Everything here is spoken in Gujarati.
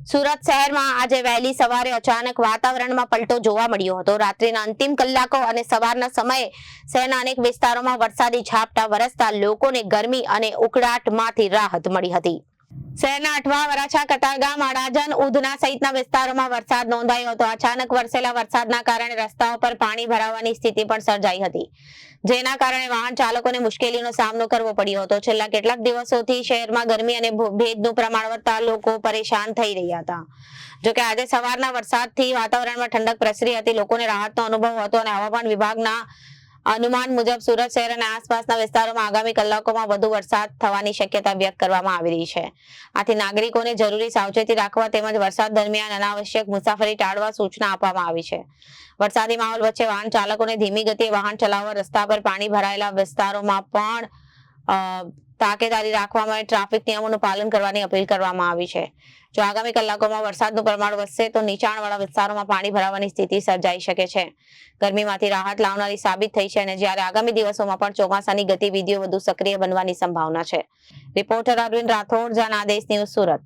સુરત શહેરમાં આજે વહેલી સવારે અચાનક વાતાવરણમાં પલટો જોવા મળ્યો હતો। રાત્રિના અંતિમ કલાકો અને સવારના સમયે શહેરના અનેક વિસ્તારોમાં વરસાદી ઝાપટા વરસતા લોકોને ગરમી અને ઉકળાટમાંથી રાહત મળી હતી। શહેરના અઠવા, વરાછા, કતારગામ, અડાજણ, ઉધના સહિતના વિસ્તારોમાં વરસાદ નોંધાયો હતો। અચાનક વરસેલા વરસાદના કારણે રસ્તાઓ પર પાણી ભરાવાની સ્થિતિ પણ સર્જાઈ હતી, જેના કારણે વાહન ચાલકોને મુશ્કેલીનો સામનો કરવો પડ્યો હતો। છેલ્લા કેટલાક દિવસોથી શહેરમાં ગરમી અને ભેજનું પ્રમાણ વધતા લોકો પરેશાન થઈ રહ્યા હતા। જોકે આજે સવારના વરસાદથી વાતાવરણમાં ઠંડક પ્રસરી હતી, લોકોને રાહતનો અનુભવ હતો અને હવામાન વિભાગના અનુમાન મુજબ સુરત શહેર અને આસપાસના વિસ્તારોમાં આગામી કલાકોમાં વધુ વરસાદ થવાની શક્યતા વ્યક્ત કરવામાં આવી રહી છે। આથી નાગરિકોને જરૂરી સાવચેતી રાખવા તેમજ વરસાદ દરમિયાન અનાવશ્યક મુસાફરી ટાળવા સૂચના આપવામાં આવી છે। વરસાદી માહોલ વચ્ચે વાહન ચાલકોને ધીમી ગતિએ વાહન ચલાવવા, રસ્તા પર પાણી ભરાયેલા વિસ્તારોમાં પણ તાકેદારી રાખવા માટે ટ્રાફિક નિયમોનું પાલન કરવાની અપીલ કરવામાં આવી છે। જો આગામી કલાકોમાં વરસાદનું પ્રમાણ વધશે તો નીચાણવાળા વિસ્તારોમાં પાણી ભરાવાની સ્થિતિ સર્જાઈ શકે છે। ગરમીમાંથી રાહત લાવનારી સાબિત થઈ છે અને જ્યારે આગામી દિવસોમાં પણ ચોમાસાની ગતિવિધિઓ વધુ સક્રિય બનવાની સંભાવના છે। Reporter Arvind Rathod, Janadesh news, Surat.